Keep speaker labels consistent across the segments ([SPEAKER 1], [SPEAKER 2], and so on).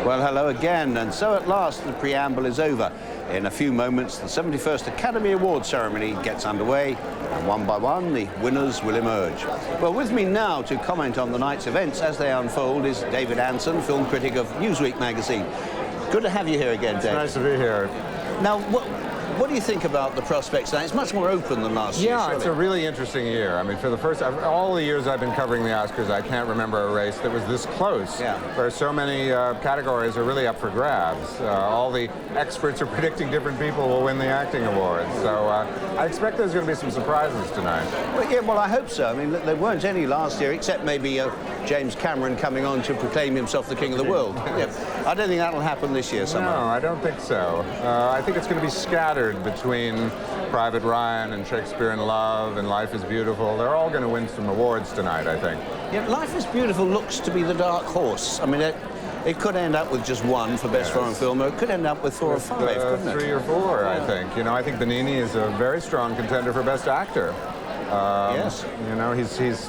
[SPEAKER 1] Well, hello again, and so at last the preamble is over. In a few moments, the 71st Academy Awards ceremony gets underway, and one by one, the winners will emerge. Well, with me now to comment on the night's events as they unfold is David Ansen, film critic of Newsweek magazine. Good to have you here again, David.
[SPEAKER 2] It's nice to be here.
[SPEAKER 1] Now, what do you think about the prospects now? It's much more open than last year.
[SPEAKER 2] Yeah, it's a really interesting year. I mean, for the first, all the years I've been covering the Oscars, I can't remember a race that was this close, where so many categories are really up for grabs. All the experts are predicting different people will win the acting awards. So I expect there's going to be some surprises tonight.
[SPEAKER 1] Well, I hope so. I mean, there weren't any last year, except maybe James Cameron coming on to proclaim himself the king of the world. I don't think that'll happen this year somehow.
[SPEAKER 2] No, I don't think so. I think it's going to be scattered between Private Ryan and Shakespeare in Love and Life is Beautiful. They're all going to win some awards tonight, I think.
[SPEAKER 1] Yeah, Life is Beautiful looks to be the dark horse. I mean, it could end up with just one for Best Foreign Film, or it could end up with 4 or 5, couldn't it?
[SPEAKER 2] 3 or 4, I think. You know, I think Benigni is a very strong contender for Best Actor.
[SPEAKER 1] Yes.
[SPEAKER 2] You know, he's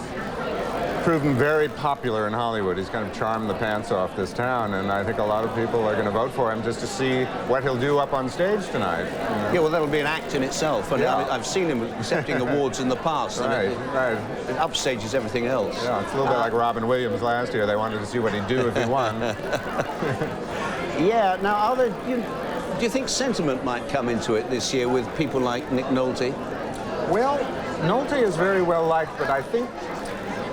[SPEAKER 2] proven very popular in Hollywood. He's kind of charmed the pants off this town, and I think a lot of people are going to vote for him just to see what he'll do up on stage tonight. You know?
[SPEAKER 1] Yeah, well, that'll be an act in itself. And I've seen him accepting awards in the past.
[SPEAKER 2] Right.
[SPEAKER 1] It upstages everything else.
[SPEAKER 2] Yeah, it's a little bit like Robin Williams last year. They wanted to see what he'd do if he won.
[SPEAKER 1] Yeah, now, do you think sentiment might come into it this year with people like Nick Nolte?
[SPEAKER 2] Well, Nolte is very well liked, but I think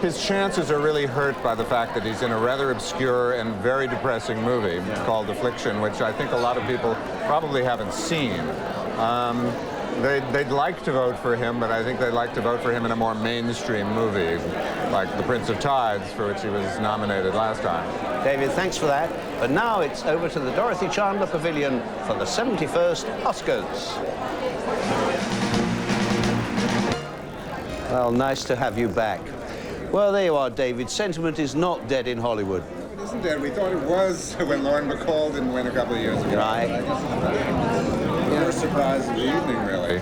[SPEAKER 2] his chances are really hurt by the fact that he's in a rather obscure and very depressing movie called Affliction, which I think a lot of people probably haven't seen. They'd like to vote for him, but I think they'd like to vote for him in a more mainstream movie, like The Prince of Tides, for which he was nominated last time.
[SPEAKER 1] David, thanks for that. But now it's over to the Dorothy Chandler Pavilion for the 71st Oscars. Well, nice to have you back. Well, there you are, David. Sentiment is not dead in Hollywood.
[SPEAKER 2] It isn't dead. We thought it was when Lauren Bacall didn't win a couple of years ago.
[SPEAKER 1] Right.
[SPEAKER 2] I guess the worst surprise of the evening, really.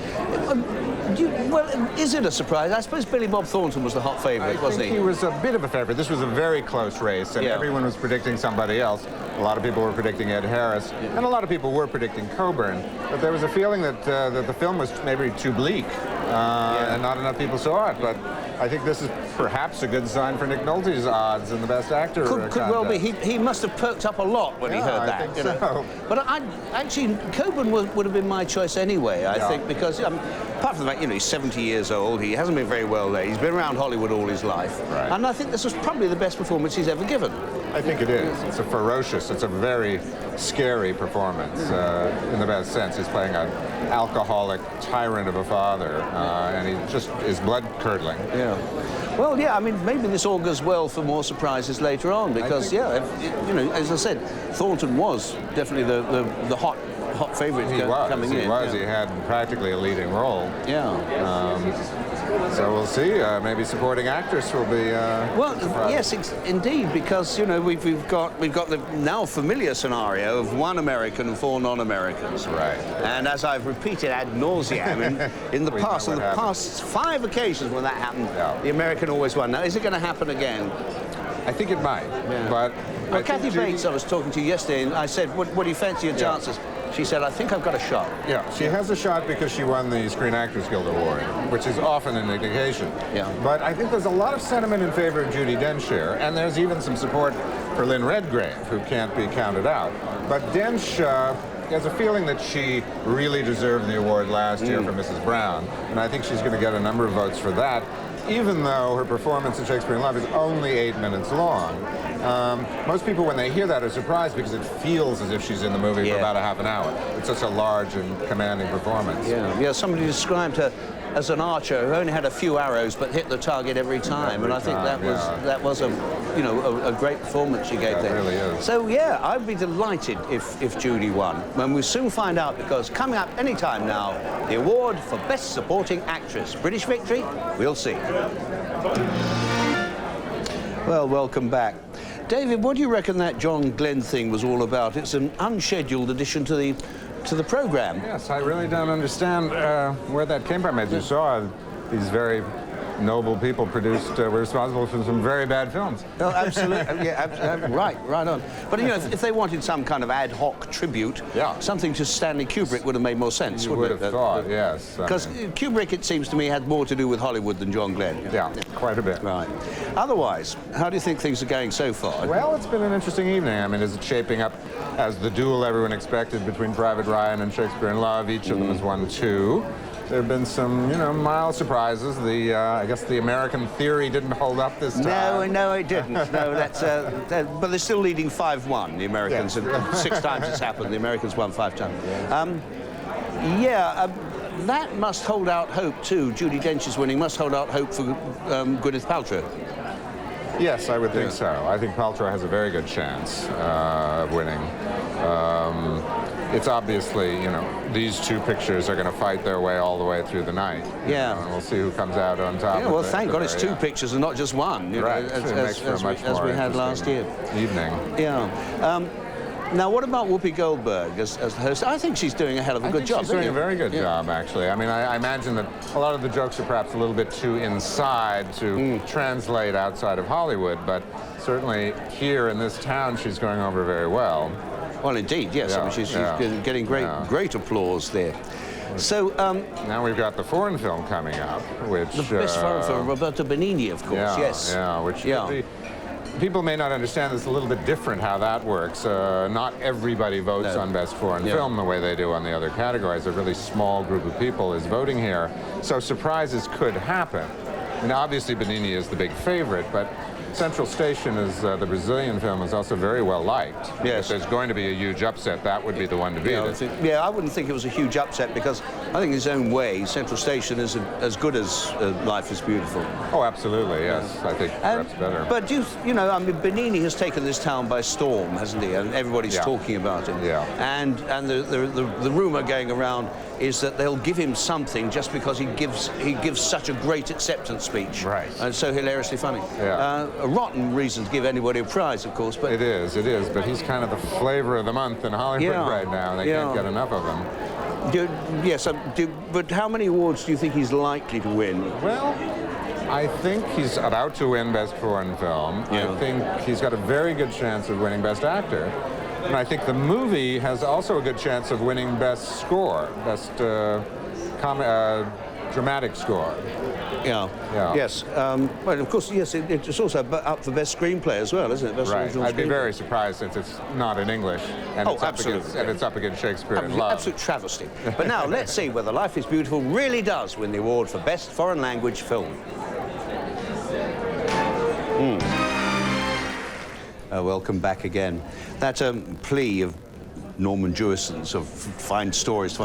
[SPEAKER 1] Well, is it a surprise? I suppose Billy Bob Thornton was the hot favourite, wasn't he?
[SPEAKER 2] He was a bit of a favourite. This was a very close race, and everyone was predicting somebody else. A lot of people were predicting Ed Harris, and a lot of people were predicting Coburn. But there was a feeling that the film was maybe too bleak, and not enough people saw it. But I think this is perhaps a good sign for Nick Nolte's odds in the Best Actor
[SPEAKER 1] could well be. He must have perked up a lot when he heard that.
[SPEAKER 2] I think so.
[SPEAKER 1] But actually, Coburn would have been my choice anyway, I think, because apart from the fact, he's 70 years old, he hasn't been very well there. He's been around Hollywood all his life.
[SPEAKER 2] Right.
[SPEAKER 1] And I think this was probably the best performance he's ever given.
[SPEAKER 2] I think it is. It's a very scary performance in the best sense. He's playing an alcoholic tyrant of a father, and he just is blood-curdling.
[SPEAKER 1] Yeah. Well, yeah, I mean, maybe this augurs well for more surprises later on, because, as I said, Thornton was definitely the hot favourite coming in.
[SPEAKER 2] He was. He had practically a leading role.
[SPEAKER 1] Yeah.
[SPEAKER 2] So we'll see. Maybe supporting actress will be.
[SPEAKER 1] Yes, indeed, because we've got the now familiar scenario of 1 American and 4 non-Americans.
[SPEAKER 2] Right.
[SPEAKER 1] And as I've repeated ad nauseam in the past 5 occasions when that happened, the American always won. Now, is it going to happen again?
[SPEAKER 2] I think it might. Yeah. But
[SPEAKER 1] Kathy Bates, I was talking to yesterday, and I said, "What do you fancy your chances?" She said, "I think I've got a shot."
[SPEAKER 2] Yeah, she has a shot because she won the Screen Actors Guild Award, which is often an indication. Yeah. But I think there's a lot of sentiment in favor of Judi Dench, and there's even some support for Lynn Redgrave, who can't be counted out. But Dench has a feeling that she really deserved the award last year for Mrs. Brown, and I think she's going to get a number of votes for that, even though her performance in Shakespeare in Love is only 8 minutes long. Most people, when they hear that, are surprised because it feels as if she's in the movie for about a half an hour. It's such a large and commanding performance. Yeah,
[SPEAKER 1] somebody described her as an archer who only had a few arrows but hit the target every time, and I think that was a great performance she gave there.
[SPEAKER 2] It really is.
[SPEAKER 1] So yeah, I'd be delighted if Judi won. When we soon find out, because coming up any time now, the award for Best Supporting Actress. British victory? We'll see. Well, welcome back. David, what do you reckon that John Glenn thing was all about? It's an unscheduled addition to the programme.
[SPEAKER 2] Yes, I really don't understand where that came from. As you saw, these very noble people were responsible for some very bad films.
[SPEAKER 1] Oh, absolutely. Right on. But you know, if they wanted some kind of ad hoc tribute, something to Stanley Kubrick would have made more sense.
[SPEAKER 2] You would have thought, yes.
[SPEAKER 1] Because Kubrick, it seems to me, had more to do with Hollywood than John Glenn.
[SPEAKER 2] Yeah, quite a bit.
[SPEAKER 1] Right. Otherwise, how do you think things are going so far?
[SPEAKER 2] Well, it's been an interesting evening. I mean, is it shaping up as the duel everyone expected between Private Ryan and Shakespeare in Love? Each of them has won 2. There have been some, mild surprises. I guess the American theory didn't hold up this time.
[SPEAKER 1] No, it didn't. No, but they're still leading 5-1, the Americans.
[SPEAKER 2] Yes.
[SPEAKER 1] 6 times it's happened. The Americans won 5 times. That must hold out hope, too. Judi Dench's winning must hold out hope for Gwyneth Paltrow.
[SPEAKER 2] Yes, I would think so. I think Paltrow has a very good chance of winning. It's obviously, these 2 pictures are going to fight their way all the way through the night.
[SPEAKER 1] Yeah.
[SPEAKER 2] And we'll see who comes out on top.
[SPEAKER 1] Well, thank God it's 2 pictures and not just one.
[SPEAKER 2] Right.
[SPEAKER 1] As we had last year.
[SPEAKER 2] Evening.
[SPEAKER 1] Yeah. Now, what about Whoopi Goldberg as the host? I think she's doing a hell of a good job.
[SPEAKER 2] She's doing a very good job, actually. I mean, I imagine that a lot of the jokes are perhaps a little bit too inside to translate outside of Hollywood, but certainly here in this town, she's going over very well.
[SPEAKER 1] Well, indeed, yes. I mean, she's getting great applause there. So
[SPEAKER 2] now we've got the foreign film coming up, which
[SPEAKER 1] the best foreign film, Roberto Benigni, of course. Yes.
[SPEAKER 2] People may not understand it's a little bit different how that works. Not everybody votes on Best Foreign Film the way they do on the other categories. A really small group of people is voting here, so surprises could happen. And obviously Benigni is the big favorite, but Central Station is the Brazilian film is also very well liked.
[SPEAKER 1] Yes.
[SPEAKER 2] If there's going to be a huge upset, that would be the one to beat it.
[SPEAKER 1] I wouldn't think it was a huge upset because I think in its own way, Central Station is as good as Life is Beautiful.
[SPEAKER 2] Oh, absolutely, yes. I think perhaps better.
[SPEAKER 1] But I mean, Benigni has taken this town by storm, hasn't he? And everybody's talking about it.
[SPEAKER 2] Yeah.
[SPEAKER 1] And the rumor going around is that they'll give him something just because he gives such a great acceptance speech.
[SPEAKER 2] Right.
[SPEAKER 1] And so hilariously funny.
[SPEAKER 2] Yeah.
[SPEAKER 1] A rotten reason to give anybody a prize, of course. But
[SPEAKER 2] it is. But he's kind of the flavor of the month in Hollywood right now. They can't get enough of him.
[SPEAKER 1] But how many awards do you think he's likely to win?
[SPEAKER 2] Well, I think he's about to win Best Foreign Film. I think he's got a very good chance of winning Best Actor. And I think the movie has also a good chance of winning Best Score, Best Dramatic Score.
[SPEAKER 1] Yes. But of course, yes, it's also up for Best Screenplay as well, isn't it? Best Original
[SPEAKER 2] I'd be
[SPEAKER 1] Screenplay.
[SPEAKER 2] very surprised since it's not in English. And it's up against Shakespeare in Love.
[SPEAKER 1] Absolute travesty. But now, let's see whether Life is Beautiful really does win the award for Best Foreign Language Film. Welcome back again. That plea of Norman Jewison's of find stories.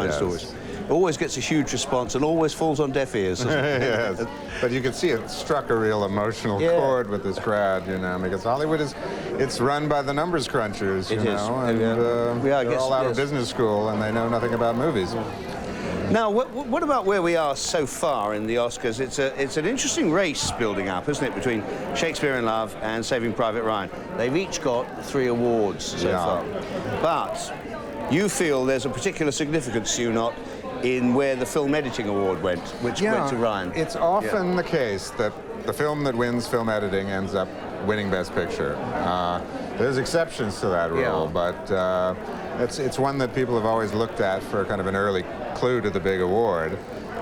[SPEAKER 1] Always gets a huge response and always falls on deaf ears.
[SPEAKER 2] Yes, but you can see it struck a real emotional chord with this crowd, because Hollywood it's run by the numbers crunchers, and they're all out of business school and they know nothing about movies.
[SPEAKER 1] Now, what about where we are so far in the Oscars? It's an interesting race building up, isn't it, between Shakespeare in Love and Saving Private Ryan. They've each got 3 awards so far. But you feel there's a particular significance, in where the Film Editing Award went, which went to Ryan.
[SPEAKER 2] It's often the case that the film that wins film editing ends up winning Best Picture. There's exceptions to that rule, but it's one that people have always looked at for kind of an early clue to the big award.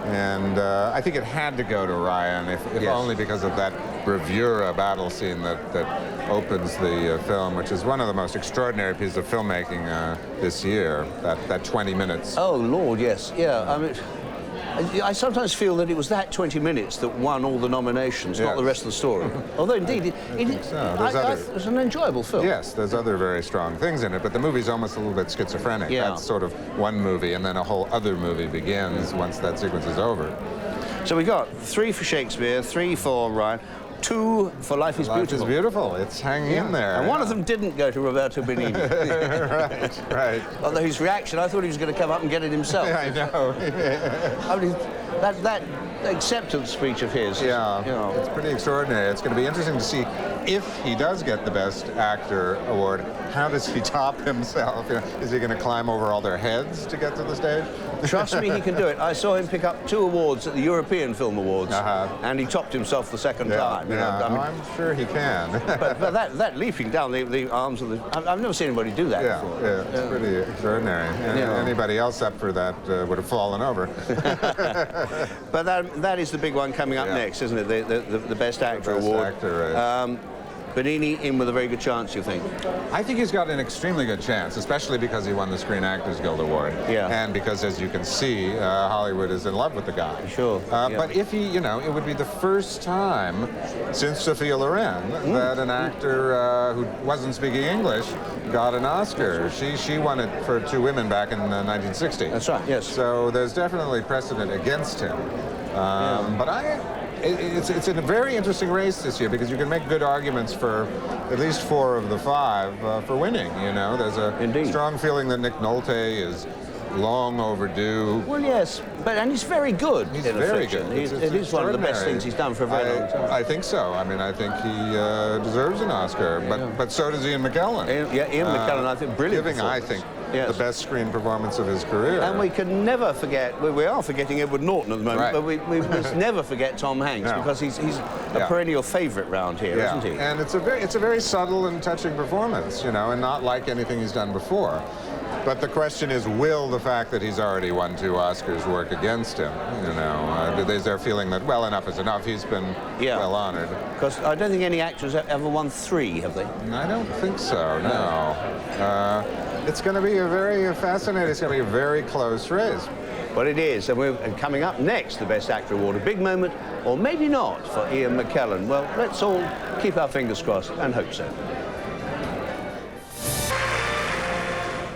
[SPEAKER 2] And I think it had to go to Ryan, if only because of that bravura battle scene that opens the film, which is one of the most extraordinary pieces of filmmaking this year, that 20 minutes.
[SPEAKER 1] Oh, Lord, yes. Yeah, I mean, I sometimes feel that it was that 20 minutes that won all the nominations, not the rest of the story. Although, indeed, it was an enjoyable film.
[SPEAKER 2] Yes, there's other very strong things in it, but the movie's almost a little bit schizophrenic. That's sort of one movie, and then a whole other movie begins once that sequence is over.
[SPEAKER 1] So we got 3 for Shakespeare, 3 for Ryan, 2 for Life is Beautiful.
[SPEAKER 2] Life is Beautiful. It's hanging in there.
[SPEAKER 1] And one of them didn't go to Roberto Benigni.
[SPEAKER 2] Right.
[SPEAKER 1] Although his reaction, I thought he was going to come up and get it himself.
[SPEAKER 2] Yeah, I know.
[SPEAKER 1] I mean, that acceptance speech of his.
[SPEAKER 2] Yeah,
[SPEAKER 1] you know.
[SPEAKER 2] it's pretty extraordinary. It's going to be interesting to see if he does get the Best Actor award. How does he top himself? You know, is he going to climb over all their heads to get to the stage?
[SPEAKER 1] Trust me, he can do it. I saw him pick up 2 awards at the European Film Awards, and he topped himself the second time. You know,
[SPEAKER 2] I mean, I'm sure he can.
[SPEAKER 1] but that leaping down the arms of the... I've never seen anybody do that before.
[SPEAKER 2] Yeah, it's pretty extraordinary. Anybody else up for that would have fallen over.
[SPEAKER 1] But that is the big one coming up next, isn't it? The Best Actor award. Benigni in with a very good chance, you think?
[SPEAKER 2] I think he's got an extremely good chance, especially because he won the Screen Actors Guild Award.
[SPEAKER 1] Yeah.
[SPEAKER 2] And because, as you can see, Hollywood is in love with the guy.
[SPEAKER 1] Sure.
[SPEAKER 2] But if he, it would be the first time since Sophia Loren that an actor who wasn't speaking English got an Oscar. She won it for 2 women back in 1960.
[SPEAKER 1] That's right, yes.
[SPEAKER 2] So there's definitely precedent against him. But it's a very interesting race this year because you can make good arguments for at least 4 of the 5 for winning. There's a strong feeling that Nick Nolte is long overdue.
[SPEAKER 1] Well, yes, and he's very good.
[SPEAKER 2] He's very good.
[SPEAKER 1] It is one of the best things he's done for a very long time.
[SPEAKER 2] I think so. I mean, I think he deserves an Oscar, but so does Ian McKellen.
[SPEAKER 1] Ian McKellen, I think, brilliant.
[SPEAKER 2] Giving, I think, the best screen performance of his career.
[SPEAKER 1] And we can never forget, we are forgetting Edward Norton at the moment, but we must never forget Tom Hanks because he's a perennial favourite round here, isn't he?
[SPEAKER 2] And it's a very subtle and touching performance, and not like anything he's done before. But the question is, will the fact that he's already won 2 Oscars work against him? Is there a feeling that, well, enough is enough? He's been well honored.
[SPEAKER 1] Because I don't think any actors have ever won 3, have they?
[SPEAKER 2] I don't think so, no. It's going to be a very fascinating, it's going to be a very close race.
[SPEAKER 1] Well, it is, and we're coming up next, the Best Actor Award. A big moment, or maybe not, for Ian McKellen. Well, let's all keep our fingers crossed and hope so.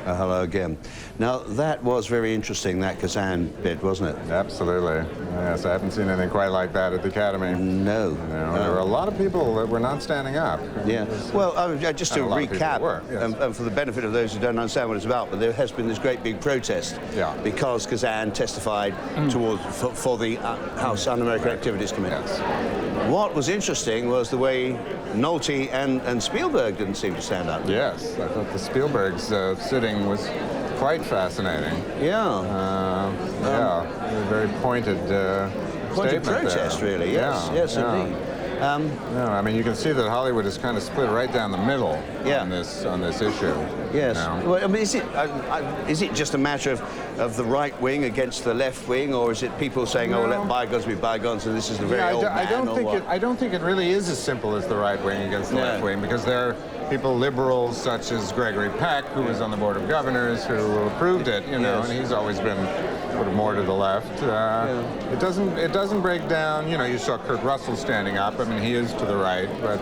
[SPEAKER 1] Hello again. Now, that was very interesting, that Kazan bit, wasn't it?
[SPEAKER 2] Absolutely. Yes, I haven't seen anything quite like that at the Academy.
[SPEAKER 1] No.
[SPEAKER 2] There were a lot of people that were not standing up.
[SPEAKER 1] Yeah. Well, just to recap, and for the benefit of those who don't understand what it's about, but there has been this great big protest because Kazan testified for the House Un-American Activities Committee.
[SPEAKER 2] Yes.
[SPEAKER 1] What was interesting was the way Nolte and Spielberg didn't seem to stand up.
[SPEAKER 2] Yes, I thought the Spielberg's sitting was quite fascinating.
[SPEAKER 1] Yeah.
[SPEAKER 2] Very pointed
[SPEAKER 1] pointed protest,
[SPEAKER 2] there.
[SPEAKER 1] Really. Yes, indeed.
[SPEAKER 2] I mean, you can see that Hollywood is kind of split right down the middle on this issue.
[SPEAKER 1] Yes. Well, I mean, is it just a matter of the right wing against the left wing, or is it people saying, "Oh, let bygones be bygones," and this is the very old man?
[SPEAKER 2] I don't think it really is as simple as the right wing against the left wing, because there are people, liberals such as Gregory Peck, who was on the Board of Governors, who approved it, and he's always been sort of more to the left. It doesn't break down. You saw Kurt Russell standing up. I mean, he is to the right, but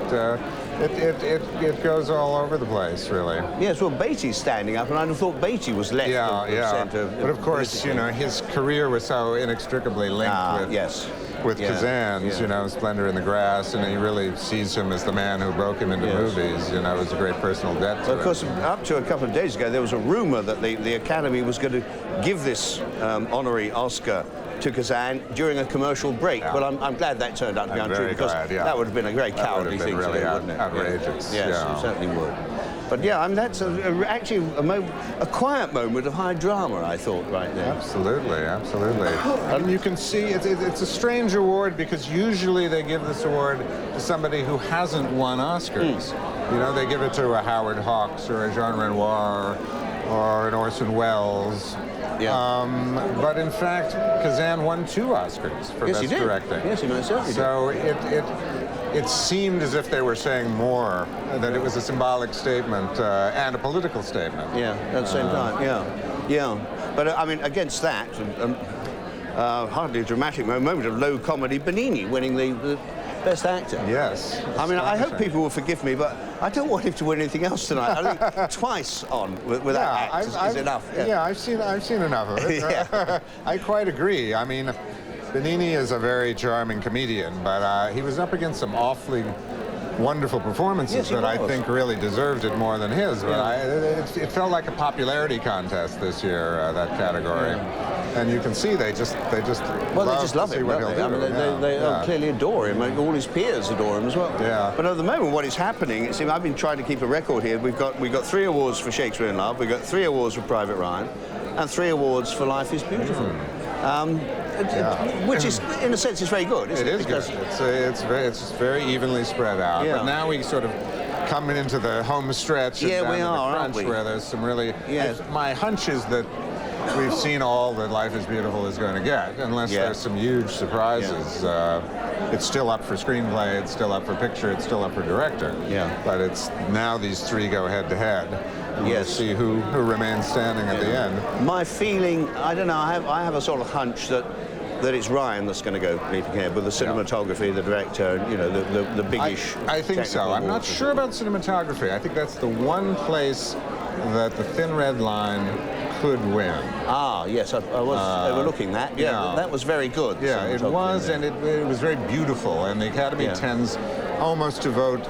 [SPEAKER 2] it goes all over the place, really.
[SPEAKER 1] Yes, well, Beatty's standing up, and I'd have thought Beatty was left of centre.
[SPEAKER 2] But of course, his career was so inextricably linked with Kazan's, Splendor in the Grass, and he really sees him as the man who broke him into movies. It was a great personal debt to him.
[SPEAKER 1] Of course, up to a couple of days ago, there was a rumor that the Academy was going to give this honorary Oscar to Kazan during a commercial break. Well, I'm glad that turned out to be untrue, because that would have been a very cowardly thing to do, wouldn't it?
[SPEAKER 2] Outrageous.
[SPEAKER 1] Yes, it certainly would. But yeah, I mean, that's actually a quiet moment of high drama, I thought, right there.
[SPEAKER 2] Absolutely. And you can see it's a strange award, because usually they give this award to somebody who hasn't won Oscars. They give it to a Howard Hawks or a Jean Renoir or an Orson Welles. But in fact, Kazan won 2 Oscars for Best Directing.
[SPEAKER 1] Yes, he most certainly did.
[SPEAKER 2] So it seemed as if they were saying more, that it was a symbolic statement and a political statement.
[SPEAKER 1] Yeah, at the same time, yeah. But I mean, against that, hardly a dramatic moment of low comedy, Benigni winning the Best Actor.
[SPEAKER 2] Yes.
[SPEAKER 1] I mean, I hope people will forgive me, but I don't want him to win anything else tonight. I think twice on with that act is enough.
[SPEAKER 2] Yeah, I've seen enough of it. I quite agree. I mean, Benigni is a very charming comedian, but he was up against some awfully wonderful performances
[SPEAKER 1] Yes, he
[SPEAKER 2] that I
[SPEAKER 1] was.
[SPEAKER 2] think really deserved it more than his. But
[SPEAKER 1] Yeah.
[SPEAKER 2] it felt like a popularity contest this year, that category. And you can see they just
[SPEAKER 1] Well, they just love
[SPEAKER 2] to see
[SPEAKER 1] him,
[SPEAKER 2] what
[SPEAKER 1] don't
[SPEAKER 2] he'll
[SPEAKER 1] they?
[SPEAKER 2] do.
[SPEAKER 1] I mean, they clearly adore him. All his peers adore him as well.
[SPEAKER 2] Yeah.
[SPEAKER 1] But at the moment, what is happening? It seems I've been trying to keep a record here. We've got 3 awards for Shakespeare in Love. We've got 3 awards for Private Ryan, and 3 awards for Life is Beautiful. Which is, in a sense, is very good, isn't it?
[SPEAKER 2] It is good. It's very evenly spread out.
[SPEAKER 1] Yeah.
[SPEAKER 2] But now we sort of coming into the home stretch. And
[SPEAKER 1] Yeah,
[SPEAKER 2] down
[SPEAKER 1] we
[SPEAKER 2] to the
[SPEAKER 1] are, aren't
[SPEAKER 2] crunch
[SPEAKER 1] we?
[SPEAKER 2] where there's some really.
[SPEAKER 1] Yes.
[SPEAKER 2] My hunch is that we've seen all that Life is Beautiful is going to get, unless there's some huge surprises. It's still up for screenplay, it's still up for picture, it's still up for director.
[SPEAKER 1] Yeah.
[SPEAKER 2] But it's now these 3 go head to head. And we'll see who remains standing at the end.
[SPEAKER 1] My feeling, I don't know, I have a sort of hunch that it's Ryan that's going to go leaping ahead with the cinematography, the director, and, you know, the big-ish.
[SPEAKER 2] I think so. I'm not sure about cinematography. I think that's the one place that The Thin Red Line could win.
[SPEAKER 1] Ah, yes, I was overlooking that. Yeah, that was very good.
[SPEAKER 2] Yeah, it was, and it was very beautiful. And the Academy tends almost to vote,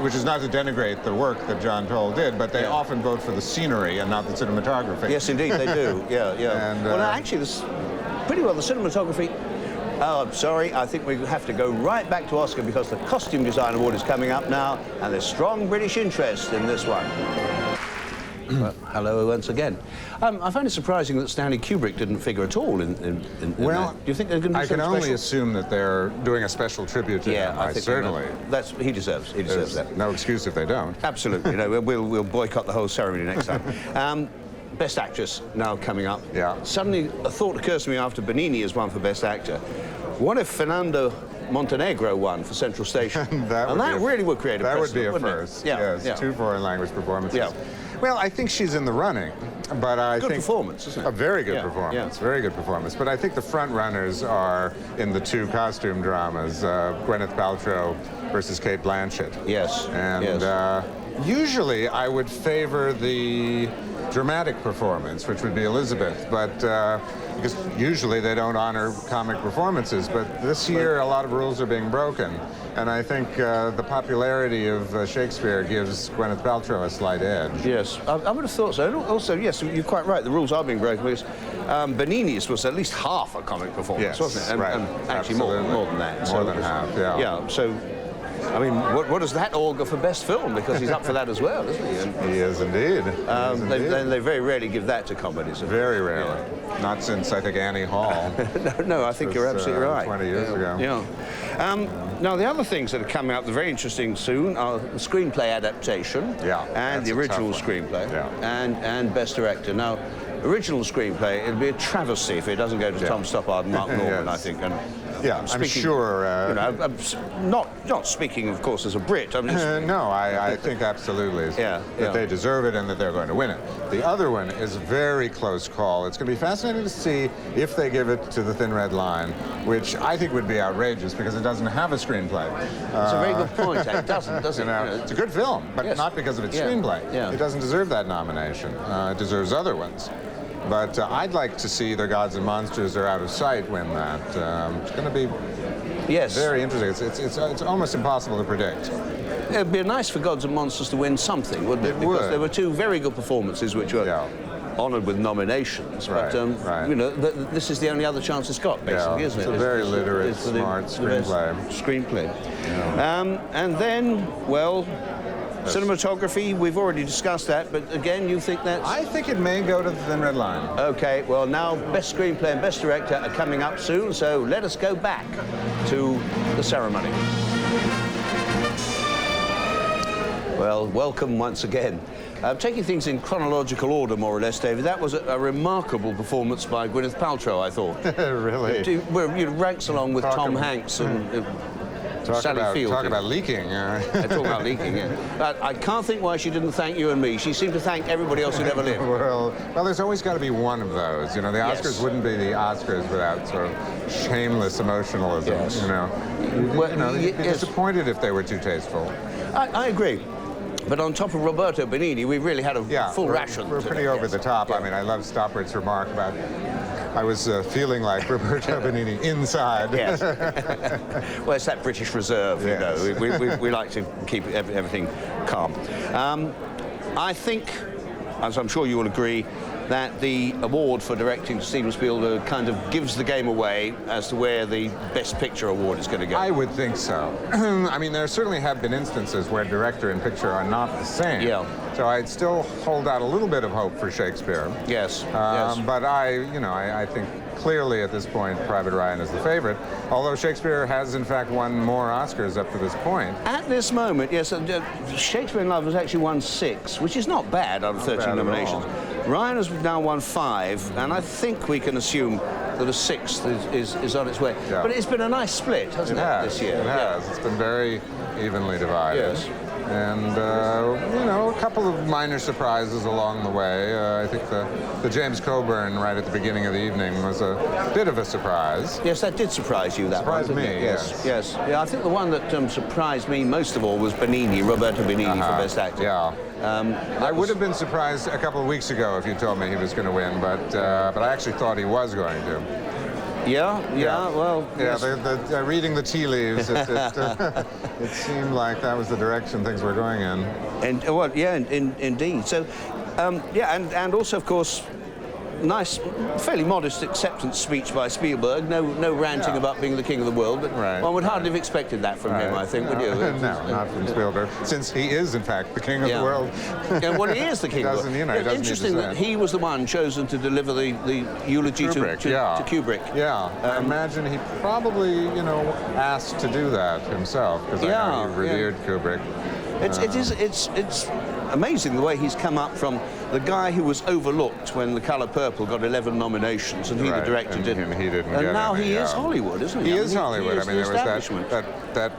[SPEAKER 2] which is not to denigrate the work that John Toll did, but they often vote for the scenery and not the cinematography.
[SPEAKER 1] Yes, indeed, they do. Yeah.
[SPEAKER 2] And,
[SPEAKER 1] well, actually, this pretty well the cinematography. Oh, I'm sorry. I think we have to go right back to Oscar because the Costume Design Award is coming up now, and there's strong British interest in this one. Hello once again. I find it surprising that Stanley Kubrick didn't figure at all in
[SPEAKER 2] well,
[SPEAKER 1] that. Do you think they're going to do
[SPEAKER 2] I can
[SPEAKER 1] something
[SPEAKER 2] only
[SPEAKER 1] special?
[SPEAKER 2] assume that they're doing a special tribute to him.
[SPEAKER 1] I think
[SPEAKER 2] certainly.
[SPEAKER 1] He deserves that.
[SPEAKER 2] No excuse if they don't.
[SPEAKER 1] Absolutely. No, we'll boycott the whole ceremony next time. Best Actress now coming up.
[SPEAKER 2] Yeah.
[SPEAKER 1] Suddenly a thought occurs to me after Benigni has won for Best Actor. What if Fernando Montenegro won for Central Station? that really would create a precedent,
[SPEAKER 2] That would be a
[SPEAKER 1] wouldn't
[SPEAKER 2] first.
[SPEAKER 1] It? Yeah.
[SPEAKER 2] Yes, 2 foreign language performances.
[SPEAKER 1] Yeah.
[SPEAKER 2] Well, I think she's in the running, but I think
[SPEAKER 1] performance, isn't it?
[SPEAKER 2] A very good performance, very good performance. But I think the front runners are in the 2 costume dramas: Gwyneth Paltrow versus Cate Blanchett.
[SPEAKER 1] Yes.
[SPEAKER 2] And usually I would favor the dramatic performance, which would be Elizabeth, but because usually they don't honor comic performances. But this year, a lot of rules are being broken. And I think the popularity of Shakespeare gives Gwyneth Paltrow a slight edge.
[SPEAKER 1] Yes, I would have thought so. And also, yes, you're quite right. The rules are being broken because Benigni was at least half a comic performance, wasn't it? And actually more than that.
[SPEAKER 2] More than half, yeah.
[SPEAKER 1] Yeah, so, I mean, what does that augur for Best Film? Because he's up for that as well, isn't he? And,
[SPEAKER 2] he is indeed.
[SPEAKER 1] They very rarely give that to comedies.
[SPEAKER 2] Very rarely. Yeah. Not since, I think, Annie Hall.
[SPEAKER 1] No, I think you're absolutely right.
[SPEAKER 2] 20 years ago.
[SPEAKER 1] Yeah. Now, the other things that are coming up, they're very interesting soon, are the screenplay adaptation and the original screenplay and Best Director. Now, original screenplay, it'd be a travesty if it doesn't go to Tom Stoppard and Mark Norman, I think. And
[SPEAKER 2] I'm sure.
[SPEAKER 1] Not speaking, of course, as a Brit. I mean,
[SPEAKER 2] no, I think absolutely that they deserve it and that they're going to win it. The other one is a very close call. It's going to be fascinating to see if they give it to The Thin Red Line, which I think would be outrageous because it doesn't have a screenplay.
[SPEAKER 1] It's a very good point. It doesn't, does it?
[SPEAKER 2] It's a good film, but not because of its screenplay. It doesn't deserve that nomination. It deserves other ones. But I'd like to see The Gods and Monsters Are Out of Sight win that. It's going to be very interesting. It's almost impossible to predict.
[SPEAKER 1] It'd be nice for Gods and Monsters to win something, wouldn't it? Because there were 2 very good performances which were honoured with nominations. But, you know, this is the only other chance it's got, basically, isn't it?
[SPEAKER 2] It's a very literate, smart
[SPEAKER 1] screenplay. And then, well, cinematography, we've already discussed that, but again, you think that's...
[SPEAKER 2] I think it may go to The Thin Red Line.
[SPEAKER 1] Okay, well now Best Screenplay and Best Director are coming up soon, so let us go back to the ceremony. Well, welcome once again. Taking things in chronological order, more or less, David, that was a remarkable performance by Gwyneth Paltrow, I thought.
[SPEAKER 2] Really?
[SPEAKER 1] It ranks along with Tom Hanks and...
[SPEAKER 2] Talk about leaking.
[SPEAKER 1] Talk about leaking, But I can't think why she didn't thank you and me. She seemed to thank everybody else who'd ever lived.
[SPEAKER 2] Well, there's always got to be one of those. You know, the Oscars wouldn't be the Oscars without sort of shameless emotionalism.
[SPEAKER 1] Yes.
[SPEAKER 2] You know, you'd be disappointed if they were too tasteful.
[SPEAKER 1] I agree. But on top of Roberto Benigni, we really had a full ration.
[SPEAKER 2] We're pretty over the top. I mean, I love Stoppert's remark about I was feeling like Roberto Benigni inside.
[SPEAKER 1] Yes. Well, it's that British reserve, you know. We like to keep everything calm. I think, as I'm sure you will agree, that the award for directing to Steven Spielberg kind of gives the game away as to where the Best Picture award is going to go.
[SPEAKER 2] I would think so. I mean, there certainly have been instances where director and picture are not the same.
[SPEAKER 1] Yeah.
[SPEAKER 2] So I'd still hold out a little bit of hope for Shakespeare.
[SPEAKER 1] Yes.
[SPEAKER 2] But I think clearly at this point, Private Ryan is the favorite, although Shakespeare has in fact won more Oscars up to this point.
[SPEAKER 1] At this moment, yes, Shakespeare in Love has actually won 6, which is not bad out of 13 nominations. Ryan has now won 5, and I think we can assume that a 6th is on its way. Yeah. But it's been a nice split, hasn't it, this year?
[SPEAKER 2] It has. It's been very evenly divided.
[SPEAKER 1] Yes.
[SPEAKER 2] And, a couple of minor surprises along the way. I think the James Coburn right at the beginning of the evening was a bit of a surprise.
[SPEAKER 1] Yes, that did surprise you, that
[SPEAKER 2] surprised
[SPEAKER 1] one,
[SPEAKER 2] me,
[SPEAKER 1] yes. Yeah, I think the one that surprised me most of all was Benigni, Roberto Benigni for Best Actor.
[SPEAKER 2] Yeah. I would have been surprised a couple of weeks ago if you told me he was going to win, but I actually thought he was going to.
[SPEAKER 1] Well...
[SPEAKER 2] Yeah,
[SPEAKER 1] yes.
[SPEAKER 2] Reading the tea leaves, it seemed like that was the direction things were going in.
[SPEAKER 1] And, well, yeah, indeed. So, and also, of course, nice, fairly modest acceptance speech by Spielberg. No ranting about being the king of the world, but one would hardly have expected that from him, I think, would you?
[SPEAKER 2] No, not from Spielberg, since he is, in fact, the king of the world.
[SPEAKER 1] Yeah, well, he is the king of the world. It's interesting that he was the one chosen to deliver the eulogy to Kubrick.
[SPEAKER 2] Yeah, I imagine he probably, asked to do that himself, because I know he revered Kubrick.
[SPEAKER 1] It's amazing the way he's come up from the guy who was overlooked when The Color Purple got 11 nominations and he, the director, didn't.
[SPEAKER 2] He didn't
[SPEAKER 1] and
[SPEAKER 2] get
[SPEAKER 1] now
[SPEAKER 2] any,
[SPEAKER 1] he is Hollywood, isn't he?
[SPEAKER 2] He is Hollywood.
[SPEAKER 1] There was
[SPEAKER 2] that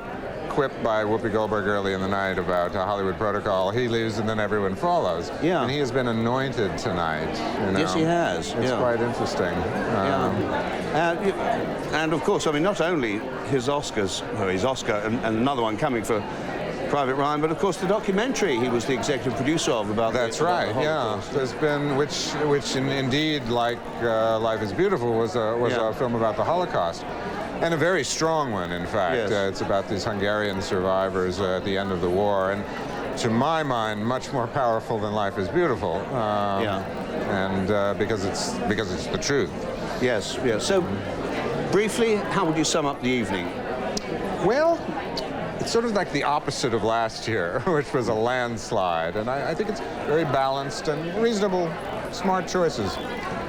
[SPEAKER 2] quip by Whoopi Goldberg early in the night about Hollywood protocol. He leaves and then everyone follows. Yeah. And he has been anointed tonight.
[SPEAKER 1] Yes, he has.
[SPEAKER 2] It's quite interesting.
[SPEAKER 1] And of course, I mean, not only his Oscars, his Oscar and another one coming for Private Ryan, but of course the documentary he was the executive producer of about
[SPEAKER 2] That's right, yeah. There's been, which indeed, like Life is Beautiful, was a film about the Holocaust. And a very strong one, in fact.
[SPEAKER 1] Yes.
[SPEAKER 2] It's about these Hungarian survivors at the end of the war, and to my mind, much more powerful than Life is Beautiful. And because it's the truth.
[SPEAKER 1] Yes, yes. So, briefly, how would you sum up the evening?
[SPEAKER 2] Well, it's sort of like the opposite of last year, which was a landslide. And I think it's very balanced and reasonable, smart choices.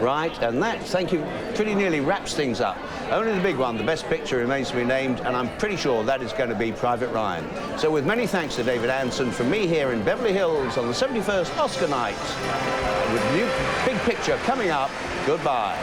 [SPEAKER 1] Right, and that, thank you, pretty nearly wraps things up. Only the big one, the Best Picture, remains to be named, and I'm pretty sure that is going to be Private Ryan. So with many thanks to David Ansen, from me here in Beverly Hills on the 71st Oscar night, with the new Big Picture coming up, goodbye.